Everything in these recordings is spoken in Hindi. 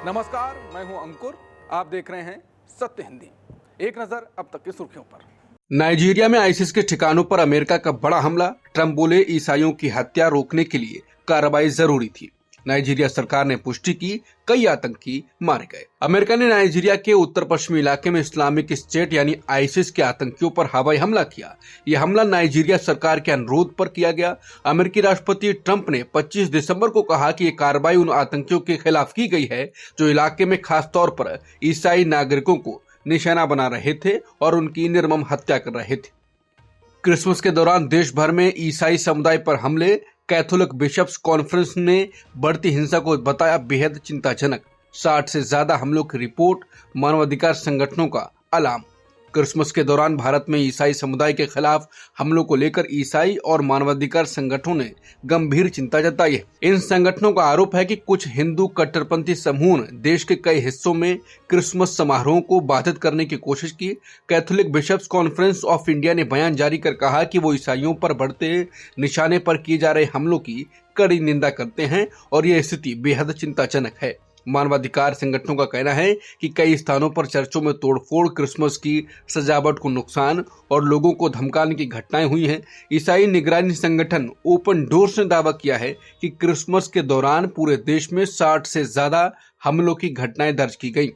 नमस्कार, मैं हूं अंकुर। आप देख रहे हैं सत्य हिंदी। एक नजर अब तक की सुर्खियों पर। नाइजीरिया में आईसिस के ठिकानों पर अमेरिका का बड़ा हमला। ट्रंप बोले ईसाइयों की हत्या रोकने के लिए कार्रवाई जरूरी थी। नाइजीरिया सरकार ने पुष्टि की, कई आतंकी मारे गए। अमेरिका ने नाइजीरिया के उत्तर पश्चिमी इलाके में इस्लामिक स्टेट यानी आईसिस के आतंकियों पर हवाई हमला किया। यह हमला नाइजीरिया सरकार के अनुरोध पर किया गया। अमेरिकी राष्ट्रपति ट्रंप ने 25 दिसंबर को कहा कि यह कार्रवाई उन आतंकियों के खिलाफ की गई है जो इलाके में खास तौर पर ईसाई नागरिकों को निशाना बना रहे थे और उनकी निर्मम हत्या कर रहे थे। क्रिसमस के दौरान देश भर में ईसाई समुदाय पर हमले। कैथोलिक बिशप्स कॉन्फ्रेंस ने बढ़ती हिंसा को बताया बेहद चिंताजनक। 60 से ज्यादा हमलों की रिपोर्ट, मानवाधिकार संगठनों का अलार्म। क्रिसमस के दौरान भारत में ईसाई समुदाय के खिलाफ हमलों को लेकर ईसाई और मानवाधिकार संगठनों ने गंभीर चिंता जताई है। इन संगठनों का आरोप है कि कुछ हिंदू कट्टरपंथी समूह ने देश के कई हिस्सों में क्रिसमस समारोहों को बाधित करने की कोशिश की। Catholic bishops conference of India ने बयान जारी कर कहा कि वो ईसाइयों पर बढ़ते निशाने पर किए जा रहे हमलों की कड़ी निंदा करते हैं और यह स्थिति बेहद चिंताजनक है। मानवाधिकार संगठनों का कहना है कि कई स्थानों पर चर्चों में तोड़फोड़, क्रिसमस की सजावट को नुकसान और लोगों को धमकाने की घटनाएं हुई हैं। ईसाई निगरानी संगठन ओपन डोर्स ने दावा किया है कि क्रिसमस के दौरान पूरे देश में 60 से ज्यादा हमलों की घटनाएं दर्ज की गई।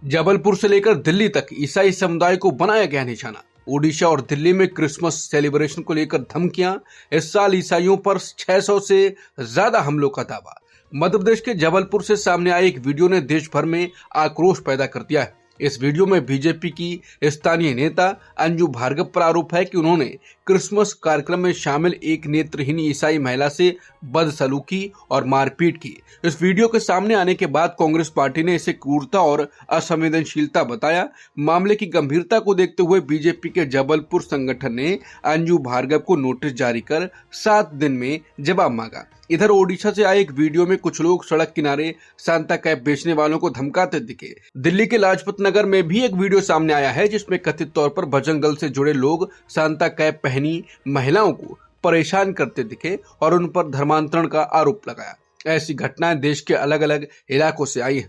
जबलपुर से लेकर दिल्ली तक ईसाई समुदाय को बनाया गया निशाना। ओडिशा और दिल्ली में क्रिसमस सेलिब्रेशन को लेकर धमकियां। इस साल ईसाइयों पर 600 से ज्यादा हमलों का दावा। मध्य प्रदेश के जबलपुर से सामने आए एक वीडियो ने देश भर में आक्रोश पैदा कर दिया है। इस वीडियो में बीजेपी की स्थानीय नेता अंजू भार्गव पर आरोप है कि उन्होंने क्रिसमस कार्यक्रम में शामिल एक नेत्रहीन ईसाई महिला से बदसलूकी और मारपीट की। इस वीडियो के सामने आने के बाद कांग्रेस पार्टी ने इसे क्रूरता और असंवेदनशीलता बताया। मामले की गंभीरता को देखते हुए बीजेपी के जबलपुर संगठन ने अंजू भार्गव को नोटिस जारी कर 7 दिन में जवाब मांगा। इधर ओडिशा से आए एक वीडियो में कुछ लोग सड़क किनारे सांता कैप बेचने वालों को धमकाते दिखे। दिल्ली के लाजपत नगर में भी एक वीडियो सामने आया है जिसमें कथित तौर पर बजरंग दल से जुड़े लोग सांता कैप पहनी महिलाओं को परेशान करते दिखे और उन पर धर्मांतरण का आरोप लगाया। ऐसी घटनाएं देश के अलग अलग इलाकों से आई है।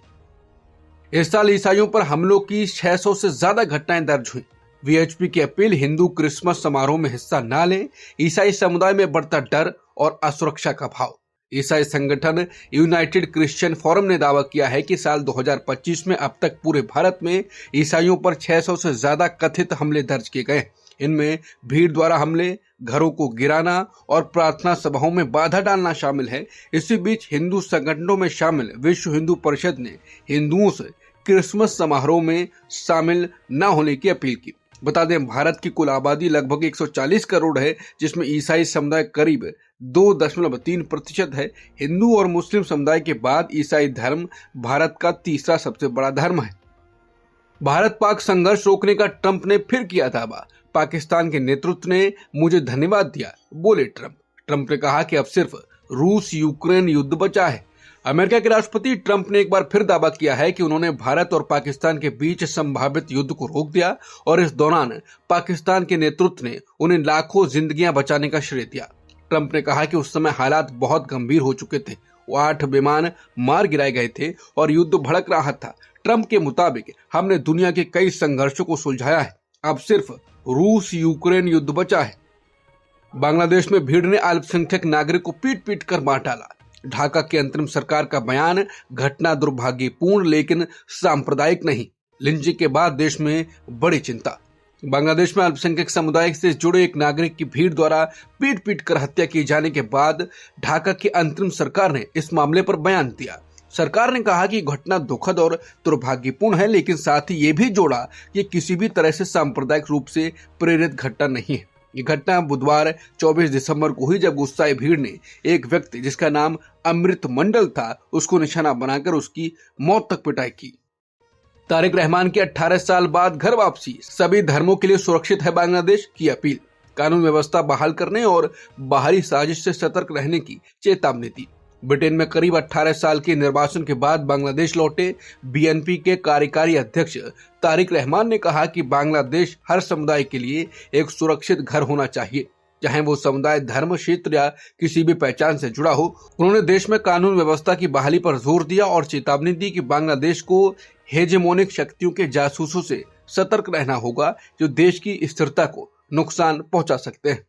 इस साल ईसाइयों पर हमलों की 600 से ज्यादा घटनाएं दर्ज हुई। वीएचपी की अपील, हिंदू क्रिसमस समारोह में हिस्सा न लें। ईसाई समुदाय में बढ़ता डर और असुरक्षा का भाव। ईसाई संगठन यूनाइटेड क्रिश्चियन फोरम ने दावा किया है कि साल 2025 में अब तक पूरे भारत में ईसाइयों पर 600 से ज्यादा कथित हमले दर्ज किए गए। इनमें भीड़ द्वारा हमले, घरों को गिराना और प्रार्थना सभाओं में बाधा डालना शामिल है। इसी बीच हिंदू संगठनों में शामिल विश्व हिंदू परिषद ने हिंदुओं से क्रिसमस समारोह में शामिल न होने की अपील की। बता दें, भारत की कुल आबादी लगभग 140 करोड़ है, जिसमें ईसाई समुदाय करीब 2.3% है। हिंदू और मुस्लिम समुदाय के बाद ईसाई धर्म भारत का तीसरा सबसे बड़ा धर्म है। भारत पाक संघर्ष रोकने का ट्रंप ने फिर किया दावा। पाकिस्तान के नेतृत्व ने मुझे धन्यवाद दिया, बोले ट्रंप। ट्रंप ने कहा कि अब सिर्फ रूस यूक्रेन युद्ध बचा है। अमेरिका के राष्ट्रपति ट्रंप ने एक बार फिर दावा किया है कि उन्होंने भारत और पाकिस्तान के बीच संभावित युद्ध को रोक दिया और इस दौरान पाकिस्तान के नेतृत्व ने उन्हें लाखों जिंदगियां बचाने का श्रेय दिया। ट्रंप ने कहा कि उस समय हालात बहुत गंभीर हो चुके थे। 8 विमान मार गिराए गए थे और युद्ध भड़क रहा था। ट्रंप के मुताबिक हमने दुनिया के कई संघर्षों को सुलझाया है, अब सिर्फ रूस यूक्रेन युद्ध बचा है। बांग्लादेश में भीड़ ने अल्पसंख्यक नागरिक को पीट पीट कर मार डाला। ढाका की अंतरिम सरकार का बयान, घटना दुर्भाग्यपूर्ण लेकिन सांप्रदायिक नहीं। लिंचिंग के बाद देश में बड़ी चिंता। बांग्लादेश में अल्पसंख्यक समुदाय से जुड़े एक नागरिक की भीड़ द्वारा पीट पीट कर हत्या किए जाने के बाद ढाका की अंतरिम सरकार ने इस मामले पर बयान दिया। सरकार ने कहा कि घटना दुखद और दुर्भाग्यपूर्ण है, लेकिन साथ ही ये भी जोड़ा कि किसी भी तरह से सांप्रदायिक रूप से प्रेरित घटना नहीं है। ये घटना बुधवार 24 दिसंबर को हुई जब गुस्साई भीड़ ने एक व्यक्ति जिसका नाम अमृत मंडल था उसको निशाना बनाकर उसकी मौत तक पिटाई की। तारिक रहमान की 18 साल बाद घर वापसी, सभी धर्मों के लिए सुरक्षित है बांग्लादेश की अपील। कानून व्यवस्था बहाल करने और बाहरी साजिश से सतर्क रहने की चेतावनी दी। ब्रिटेन में करीब 18 साल के निर्वासन के बाद बांग्लादेश लौटे बीएनपी के कार्यकारी अध्यक्ष तारिक रहमान ने कहा कि बांग्लादेश हर समुदाय के लिए एक सुरक्षित घर होना चाहिए। चाहे वो समुदाय, धर्म, क्षेत्र या किसी भी पहचान से जुड़ा हो। उन्होंने देश में कानून व्यवस्था की बहाली पर जोर दिया और चेतावनी दी कि बांग्लादेश को हेजेमोनिक शक्तियों के जासूसों से सतर्क रहना होगा जो देश की स्थिरता को नुकसान पहुंचा सकते हैं।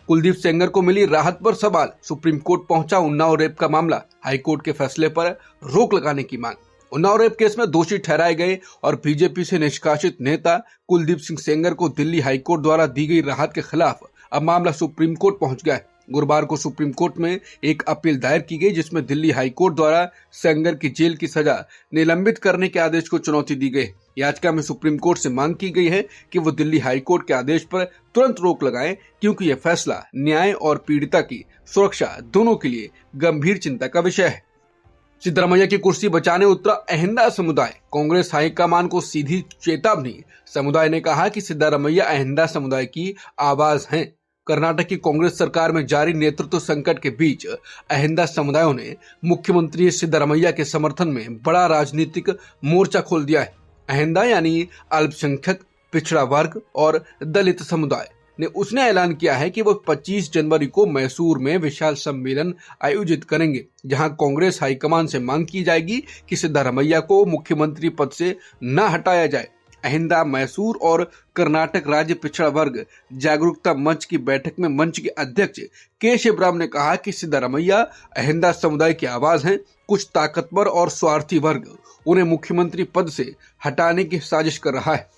कुलदीप सेंगर को मिली राहत पर सवाल, सुप्रीम कोर्ट पहुंचा उन्नाव रेप का मामला, हाईकोर्ट के फैसले पर रोक लगाने की मांग। उन्नाव रेप केस में दोषी ठहराए गए और बीजेपी से निष्कासित नेता कुलदीप सिंह सेंगर को दिल्ली हाईकोर्ट द्वारा दी गई राहत के खिलाफ अब मामला सुप्रीम कोर्ट पहुंच गया है। गुरुवार को सुप्रीम कोर्ट में एक अपील दायर की गई जिसमें दिल्ली हाईकोर्ट द्वारा सेंगर की जेल की सजा निलंबित करने के आदेश को चुनौती दी गई। याचिका में सुप्रीम कोर्ट से मांग की गई है कि वो दिल्ली हाईकोर्ट के आदेश पर तुरंत रोक लगाएं, क्योंकि यह फैसला न्याय और पीड़िता की सुरक्षा दोनों के लिए गंभीर चिंता का विषय है। सिद्धरमैया की कुर्सी बचाने उतरा अहिंदा समुदाय, कांग्रेस हाईकमान को सीधी चेतावनी। समुदाय ने कहा कि सिद्धरमैया अहिंदा समुदाय की आवाज हैं। कर्नाटक की कांग्रेस सरकार में जारी नेतृत्व संकट के बीच अहिंदा समुदायों ने मुख्यमंत्री सिद्धरमैया के समर्थन में बड़ा राजनीतिक मोर्चा खोल दिया है। अहिंदा यानी अल्पसंख्यक, पिछड़ा वर्ग और दलित समुदाय ने उसने ऐलान किया है कि वो 25 जनवरी को मैसूर में विशाल सम्मेलन आयोजित करेंगे, जहां कांग्रेस हाईकमान से मांग की जाएगी कि सिद्धरमैया को मुख्यमंत्री पद से न हटाया जाए। अहिंदा, मैसूर और कर्नाटक राज्य पिछड़ा वर्ग जागरूकता मंच की बैठक में मंच के अध्यक्ष के शिवराम ने कहा कि सिद्धरमैया अहिंदा समुदाय की आवाज हैं। कुछ ताकतवर और स्वार्थी वर्ग उन्हें मुख्यमंत्री पद से हटाने की साजिश कर रहा है।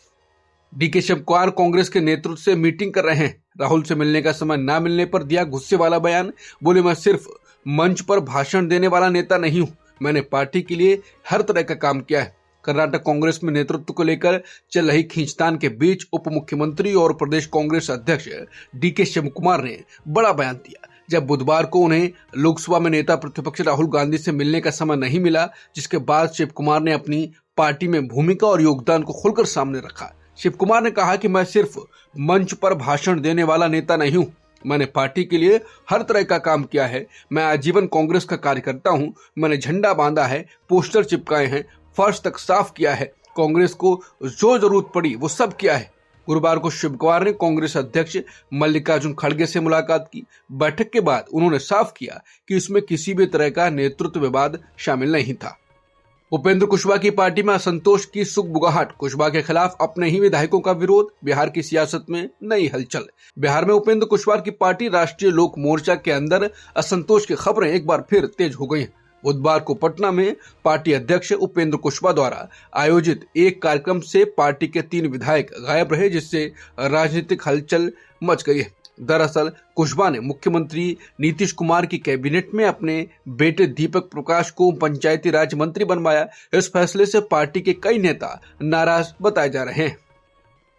डीके शिव कुमार कांग्रेस के नेतृत्व से मीटिंग कर रहे हैं। राहुल से मिलने का समय न मिलने पर दिया गुस्से वाला बयान। बोले, मैं सिर्फ मंच पर भाषण देने वाला नेता नहीं हूं, मैंने पार्टी के लिए हर तरह का काम किया है। कर्नाटक कांग्रेस में नेतृत्व को लेकर चल रही खींचतान के बीच उप मुख्यमंत्री और प्रदेश कांग्रेस अध्यक्ष डीके शिव कुमार ने बड़ा बयान दिया। जब बुधवार को उन्हें लोकसभा में नेता प्रतिपक्ष राहुल गांधी से मिलने का समय नहीं मिला, जिसके बाद शिव कुमार ने अपनी पार्टी में भूमिका और योगदान को खुलकर सामने रखा। शिव कुमार ने कहा कि मैं सिर्फ मंच पर भाषण देने वाला नेता नहीं हूं, मैंने पार्टी के लिए हर तरह का काम किया है। मैं आजीवन कांग्रेस का कार्यकर्ता हूं। मैंने झंडा बांधा है, पोस्टर चिपकाए हैं, फर्श तक साफ किया है। कांग्रेस को जो जरूरत पड़ी वो सब किया है। गुरुवार को शिव कुमार ने कांग्रेस अध्यक्ष मल्लिकार्जुन खड़गे से मुलाकात की। बैठक के बाद उन्होंने साफ किया कि इसमें किसी भी तरह का नेतृत्व विवाद शामिल नहीं था। उपेंद्र कुशवाहा की पार्टी में असंतोष की सुगबुगाहट, कुशवाहा के खिलाफ अपने ही विधायकों का विरोध, बिहार की सियासत में नई हलचल। बिहार में उपेंद्र कुशवाहा की पार्टी राष्ट्रीय लोक मोर्चा के अंदर असंतोष की खबरें एक बार फिर तेज हो गई हैं। बुधवार को पटना में पार्टी अध्यक्ष उपेंद्र कुशवाहा द्वारा आयोजित एक कार्यक्रम से पार्टी के 3 विधायक गायब रहे, जिससे राजनीतिक हलचल मच गई है। दरअसल कुशवाहा ने मुख्यमंत्री नीतीश कुमार की कैबिनेट में अपने बेटे दीपक प्रकाश को पंचायती राज मंत्री बनवाया। इस फैसले से पार्टी के कई नेता नाराज बताए जा रहे हैं।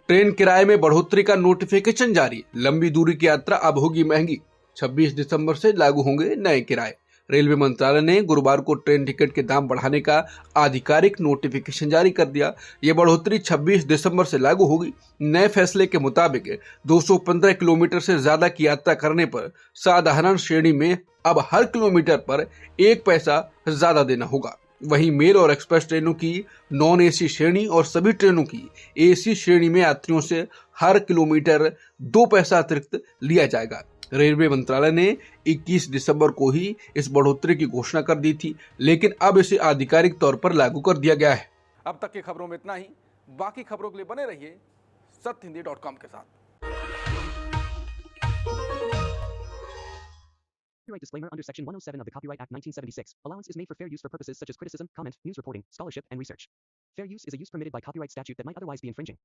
ट्रेन किराए में बढ़ोतरी का नोटिफिकेशन जारी, लंबी दूरी की यात्रा अब होगी महंगी। 26 दिसंबर से लागू होंगे नए किराए। रेलवे मंत्रालय ने गुरुवार को ट्रेन टिकट के दाम बढ़ाने का आधिकारिक नोटिफिकेशन जारी कर दिया। ये बढ़ोतरी 26 दिसंबर से लागू होगी। नए फैसले के मुताबिक 215 किलोमीटर से ज्यादा की यात्रा करने पर साधारण श्रेणी में अब हर किलोमीटर पर 1 पैसा ज्यादा देना होगा। वहीं मेल और एक्सप्रेस ट्रेनों की नॉन एसी श्रेणी और सभी ट्रेनों की एसी श्रेणी में यात्रियों से हर किलोमीटर 2 पैसा अतिरिक्त लिया जाएगा। रेलवे मंत्रालय ने 21 दिसंबर को ही इस बढ़ोतरी की घोषणा कर दी थी, लेकिन अब इसे आधिकारिक तौर पर लागू कर दिया गया है। अब तक की खबरों में इतना ही। बाकी खबरों के लिए बने रहिए सत्यहिंदी.com के साथ। Copyright disclaimer under Section 107 of the Copyright Act 1976. Allowance is made for fair use for purposes such as criticism, comment, news reporting, scholarship, and research. Fair use is a use permitted by copyright statute that might otherwise be infringing.